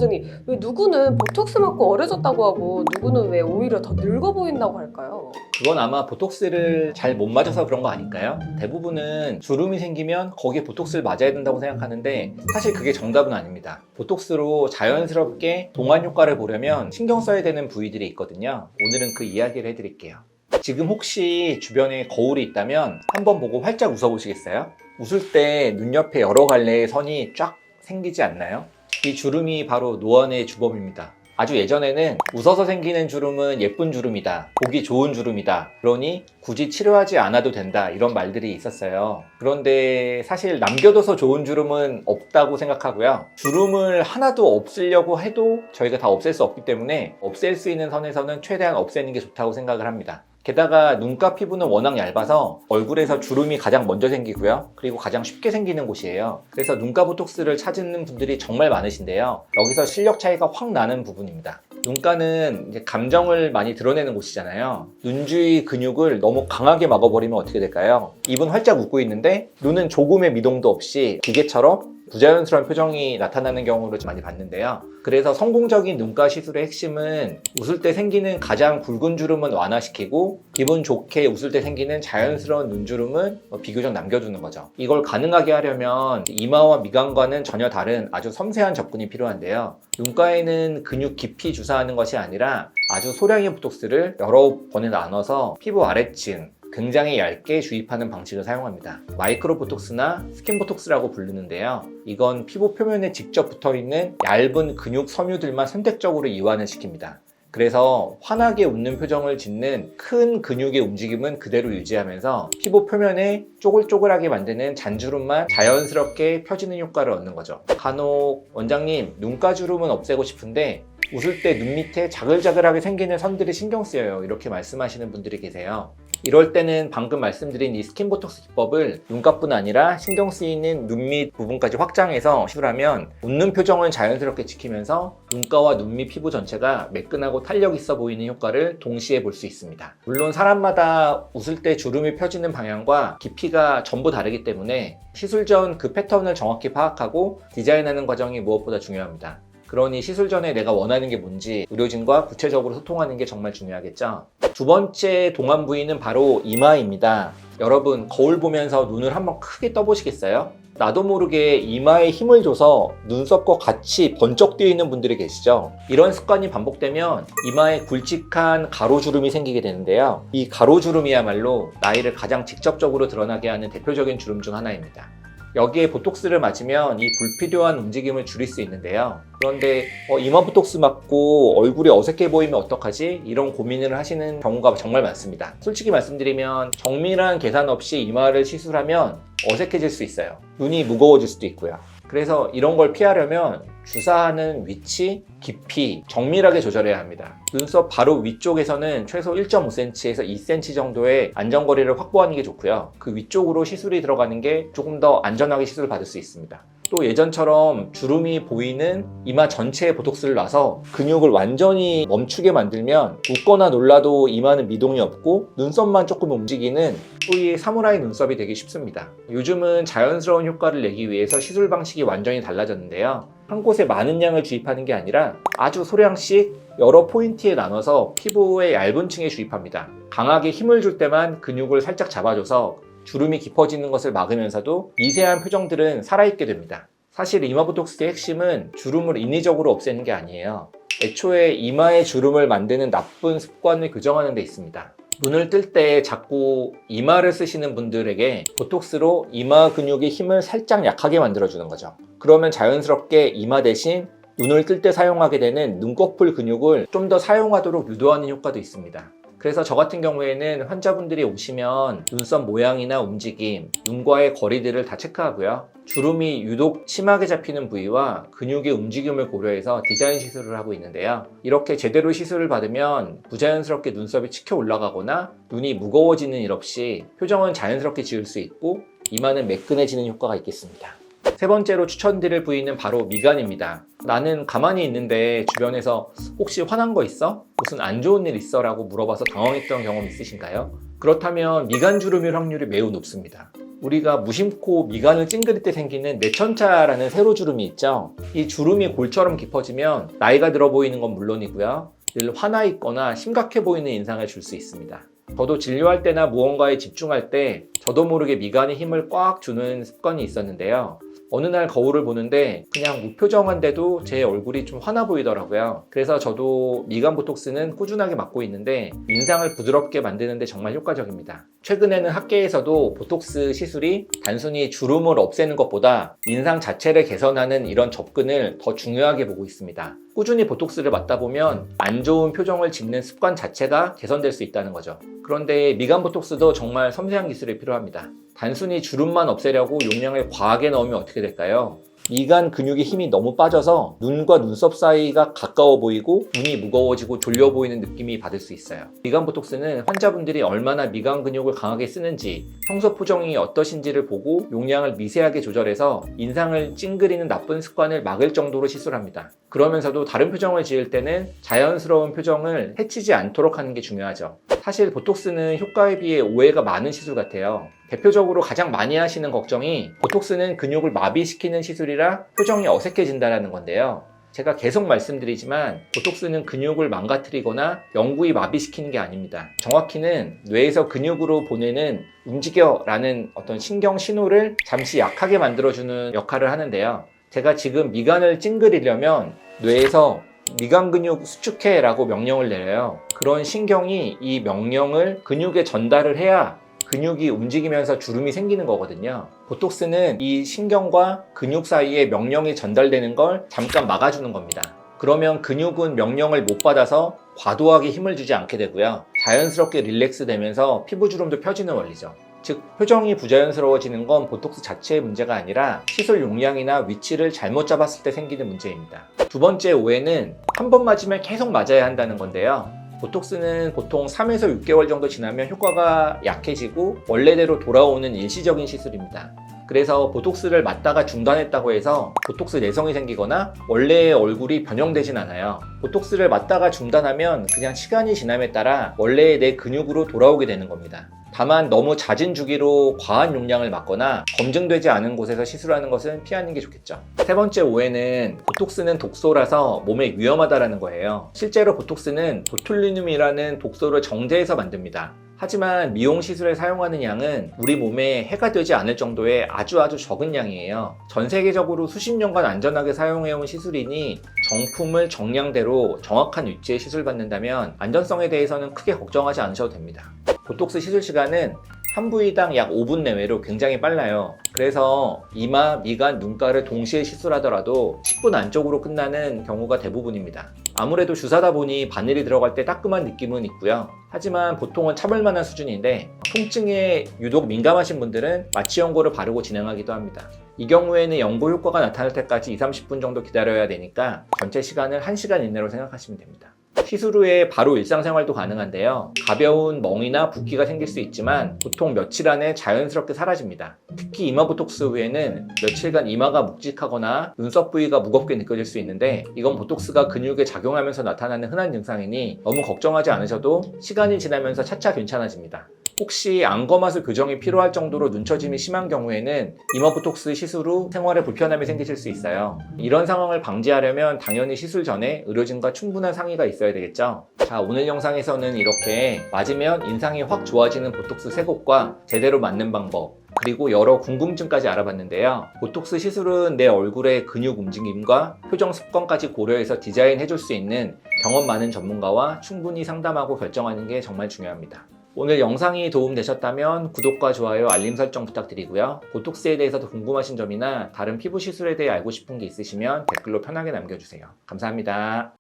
원장님, 왜 누구는 보톡스 맞고 어려졌다고 하고 누구는 왜 오히려 더 늙어 보인다고 할까요? 그건 아마 보톡스를 잘 못 맞아서 그런 거 아닐까요? 대부분은 주름이 생기면 거기에 보톡스를 맞아야 된다고 생각하는데 사실 그게 정답은 아닙니다. 보톡스로 자연스럽게 동안 효과를 보려면 신경 써야 되는 부위들이 있거든요. 오늘은 그 이야기를 해드릴게요. 지금 혹시 주변에 거울이 있다면 한번 보고 활짝 웃어보시겠어요? 웃을 때 눈 옆에 여러 갈래의 선이 쫙 생기지 않나요? 이 주름이 바로 노안의 주범입니다. 아주 예전에는 웃어서 생기는 주름은 예쁜 주름이다, 보기 좋은 주름이다, 그러니 굳이 치료하지 않아도 된다, 이런 말들이 있었어요. 그런데 사실 남겨둬서 좋은 주름은 없다고 생각하고요. 주름을 하나도 없애려고 해도 저희가 다 없앨 수 없기 때문에 없앨 수 있는 선에서는 최대한 없애는 게 좋다고 생각을 합니다. 게다가 눈가 피부는 워낙 얇아서 얼굴에서 주름이 가장 먼저 생기고요. 그리고 가장 쉽게 생기는 곳이에요. 그래서 눈가 보톡스를 찾는 분들이 정말 많으신데요. 여기서 실력 차이가 확 나는 부분입니다. 눈가는 이제 감정을 많이 드러내는 곳이잖아요. 눈 주위 근육을 너무 강하게 막아버리면 어떻게 될까요? 입은 활짝 웃고 있는데 눈은 조금의 미동도 없이 기계처럼 부자연스러운 표정이 나타나는 경우를 많이 봤는데요. 그래서 성공적인 눈가 시술의 핵심은 웃을 때 생기는 가장 굵은 주름은 완화시키고 기분 좋게 웃을 때 생기는 자연스러운 눈주름은 비교적 남겨두는 거죠. 이걸 가능하게 하려면 이마와 미간과는 전혀 다른 아주 섬세한 접근이 필요한데요. 눈가에는 근육 깊이 주사하는 것이 아니라 아주 소량의 보톡스를 여러 번에 나눠서 피부 아래층, 굉장히 얇게 주입하는 방식을 사용합니다. 마이크로 보톡스나 스킨 보톡스라고 부르는데요. 이건 피부 표면에 직접 붙어있는 얇은 근육 섬유들만 선택적으로 이완을 시킵니다. 그래서 환하게 웃는 표정을 짓는 큰 근육의 움직임은 그대로 유지하면서 피부 표면에 쪼글쪼글하게 만드는 잔주름만 자연스럽게 펴지는 효과를 얻는 거죠. 간혹 원장님, 눈가 주름은 없애고 싶은데 웃을 때 눈 밑에 자글자글하게 생기는 선들이 신경 쓰여요, 이렇게 말씀하시는 분들이 계세요. 이럴 때는 방금 말씀드린 이 스킨 보톡스 기법을 눈가뿐 아니라 신경 쓰이는 눈 밑 부분까지 확장해서 시술하면 웃는 표정을 자연스럽게 지키면서 눈가와 눈 밑 피부 전체가 매끈하고 탄력 있어 보이는 효과를 동시에 볼 수 있습니다. 물론 사람마다 웃을 때 주름이 펴지는 방향과 깊이가 전부 다르기 때문에 시술 전 그 패턴을 정확히 파악하고 디자인하는 과정이 무엇보다 중요합니다. 그러니 시술 전에 내가 원하는 게 뭔지 의료진과 구체적으로 소통하는 게 정말 중요하겠죠. 두 번째 동안 부위는 바로 이마입니다. 여러분, 거울 보면서 눈을 한번 크게 떠보시겠어요? 나도 모르게 이마에 힘을 줘서 눈썹과 같이 번쩍 뛰어 있는 분들이 계시죠? 이런 습관이 반복되면 이마에 굵직한 가로주름이 생기게 되는데요. 이 가로주름이야말로 나이를 가장 직접적으로 드러나게 하는 대표적인 주름 중 하나입니다. 여기에 보톡스를 맞으면 이 불필요한 움직임을 줄일 수 있는데요. 그런데 이마 보톡스 맞고 얼굴이 어색해 보이면 어떡하지? 이런 고민을 하시는 경우가 정말 많습니다. 솔직히 말씀드리면 정밀한 계산 없이 이마를 시술하면 어색해질 수 있어요. 눈이 무거워질 수도 있고요. 그래서 이런 걸 피하려면 주사하는 위치, 깊이 정밀하게 조절해야 합니다. 눈썹 바로 위쪽에서는 최소 1.5cm에서 2cm 정도의 안전거리를 확보하는 게 좋고요. 그 위쪽으로 시술이 들어가는 게 조금 더 안전하게 시술을 받을 수 있습니다. 또 예전처럼 주름이 보이는 이마 전체에 보톡스를 놔서 근육을 완전히 멈추게 만들면 웃거나 놀라도 이마는 미동이 없고 눈썹만 조금 움직이는 소위 사무라이 눈썹이 되기 쉽습니다. 요즘은 자연스러운 효과를 내기 위해서 시술 방식이 완전히 달라졌는데요. 한 곳에 많은 양을 주입하는 게 아니라 아주 소량씩 여러 포인트에 나눠서 피부의 얇은 층에 주입합니다. 강하게 힘을 줄 때만 근육을 살짝 잡아줘서 주름이 깊어지는 것을 막으면서도 미세한 표정들은 살아있게 됩니다. 사실 이마 보톡스의 핵심은 주름을 인위적으로 없애는 게 아니에요. 애초에 이마의 주름을 만드는 나쁜 습관을 교정하는 데 있습니다. 눈을 뜰 때 자꾸 이마를 쓰시는 분들에게 보톡스로 이마 근육의 힘을 살짝 약하게 만들어주는 거죠. 그러면 자연스럽게 이마 대신 눈을 뜰 때 사용하게 되는 눈꺼풀 근육을 좀 더 사용하도록 유도하는 효과도 있습니다. 그래서 저 같은 경우에는 환자분들이 오시면 눈썹 모양이나 움직임, 눈과의 거리들을 다 체크하고요. 주름이 유독 심하게 잡히는 부위와 근육의 움직임을 고려해서 디자인 시술을 하고 있는데요. 이렇게 제대로 시술을 받으면 부자연스럽게 눈썹이 치켜 올라가거나 눈이 무거워지는 일 없이 표정은 자연스럽게 지을 수 있고 이마는 매끈해지는 효과가 있겠습니다. 세 번째로 추천드릴 부위는 바로 미간입니다. 나는 가만히 있는데 주변에서 혹시 화난 거 있어? 무슨 안 좋은 일 있어? 라고 물어봐서 당황했던 경험 있으신가요? 그렇다면 미간 주름일 확률이 매우 높습니다. 우리가 무심코 미간을 찡그릴 때 생기는 내천차라는 세로주름이 있죠. 이 주름이 골처럼 깊어지면 나이가 들어 보이는 건 물론이고요. 늘 화나 있거나 심각해 보이는 인상을 줄 수 있습니다. 저도 진료할 때나 무언가에 집중할 때 저도 모르게 미간에 힘을 꽉 주는 습관이 있었는데요. 어느 날 거울을 보는데 그냥 무표정한데도 제 얼굴이 좀 화나 보이더라고요. 그래서 저도 미간 보톡스는 꾸준하게 맞고 있는데 인상을 부드럽게 만드는 데 정말 효과적입니다. 최근에는 학계에서도 보톡스 시술이 단순히 주름을 없애는 것보다 인상 자체를 개선하는 이런 접근을 더 중요하게 보고 있습니다. 꾸준히 보톡스를 맞다 보면 안 좋은 표정을 짓는 습관 자체가 개선될 수 있다는 거죠. 그런데 미간 보톡스도 정말 섬세한 기술이 필요합니다. 단순히 주름만 없애려고 용량을 과하게 넣으면 어떻게 될까요? 미간 근육의 힘이 너무 빠져서 눈과 눈썹 사이가 가까워 보이고 눈이 무거워지고 졸려 보이는 느낌이 받을 수 있어요. 미간 보톡스는 환자분들이 얼마나 미간 근육을 강하게 쓰는지, 평소 표정이 어떠신지를 보고 용량을 미세하게 조절해서 인상을 찡그리는 나쁜 습관을 막을 정도로 시술합니다. 그러면서도 다른 표정을 지을 때는 자연스러운 표정을 해치지 않도록 하는 게 중요하죠. 사실 보톡스는 효과에 비해 오해가 많은 시술 같아요. 대표적으로 가장 많이 하시는 걱정이 보톡스는 근육을 마비시키는 시술이라 표정이 어색해진다는 건데요. 제가 계속 말씀드리지만 보톡스는 근육을 망가뜨리거나 영구히 마비시키는 게 아닙니다. 정확히는 뇌에서 근육으로 보내는 움직여라는 어떤 신경 신호를 잠시 약하게 만들어주는 역할을 하는데요. 제가 지금 미간을 찡그리려면 뇌에서 미간 근육 수축해라고 명령을 내려요. 그런 신경이 이 명령을 근육에 전달을 해야 근육이 움직이면서 주름이 생기는 거거든요. 보톡스는 이 신경과 근육 사이에 명령이 전달되는 걸 잠깐 막아주는 겁니다. 그러면 근육은 명령을 못 받아서 과도하게 힘을 주지 않게 되고요. 자연스럽게 릴렉스 되면서 피부 주름도 펴지는 원리죠. 즉, 표정이 부자연스러워지는 건 보톡스 자체의 문제가 아니라 시술 용량이나 위치를 잘못 잡았을 때 생기는 문제입니다. 두 번째 오해는 한 번 맞으면 계속 맞아야 한다는 건데요. 보톡스는 보통 3에서 6개월 정도 지나면 효과가 약해지고 원래대로 돌아오는 일시적인 시술입니다. 그래서 보톡스를 맞다가 중단했다고 해서 보톡스 내성이 생기거나 원래의 얼굴이 변형되진 않아요. 보톡스를 맞다가 중단하면 그냥 시간이 지남에 따라 원래의 내 근육으로 돌아오게 되는 겁니다. 다만 너무 잦은 주기로 과한 용량을 맞거나 검증되지 않은 곳에서 시술하는 것은 피하는 게 좋겠죠. 세 번째 오해는 보톡스는 독소라서 몸에 위험하다는 거예요. 실제로 보톡스는 보툴리눔이라는 독소를 정제해서 만듭니다. 하지만 미용 시술에 사용하는 양은 우리 몸에 해가 되지 않을 정도의 아주 적은 양이에요. 전 세계적으로 수십 년간 안전하게 사용해온 시술이니 정품을 정량대로 정확한 위치에 시술받는다면 안전성에 대해서는 크게 걱정하지 않으셔도 됩니다. 보톡스 시술 시간은 한 부위당 약 5분 내외로 굉장히 빨라요. 그래서 이마, 미간, 눈가를 동시에 시술하더라도 10분 안쪽으로 끝나는 경우가 대부분입니다. 아무래도 주사다 보니 바늘이 들어갈 때 따끔한 느낌은 있고요. 하지만 보통은 참을 만한 수준인데 통증에 유독 민감하신 분들은 마취 연고를 바르고 진행하기도 합니다. 이 경우에는 연고 효과가 나타날 때까지 20-30분 정도 기다려야 되니까 전체 시간을 1시간 이내로 생각하시면 됩니다. 시술 후에 바로 일상생활도 가능한데요. 가벼운 멍이나 붓기가 생길 수 있지만 보통 며칠 안에 자연스럽게 사라집니다. 특히 이마 보톡스 후에는 며칠간 이마가 묵직하거나 눈썹 부위가 무겁게 느껴질 수 있는데 이건 보톡스가 근육에 작용하면서 나타나는 흔한 증상이니 너무 걱정하지 않으셔도 시간이 지나면서 차차 괜찮아집니다. 혹시 안검하수 교정이 필요할 정도로 눈처짐이 심한 경우에는 이마 보톡스 시술 후 생활에 불편함이 생기실 수 있어요. 이런 상황을 방지하려면 당연히 시술 전에 의료진과 충분한 상의가 있어야 되겠죠. 자, 오늘 영상에서는 이렇게 맞으면 인상이 확 좋아지는 보톡스 세 곳과 제대로 맞는 방법, 그리고 여러 궁금증까지 알아봤는데요. 보톡스 시술은 내 얼굴의 근육 움직임과 표정 습관까지 고려해서 디자인해줄 수 있는 경험 많은 전문가와 충분히 상담하고 결정하는 게 정말 중요합니다. 오늘 영상이 도움되셨다면 구독과 좋아요, 알림 설정 부탁드리고요. 보톡스에 대해서도 궁금하신 점이나 다른 피부 시술에 대해 알고 싶은 게 있으시면 댓글로 편하게 남겨주세요. 감사합니다.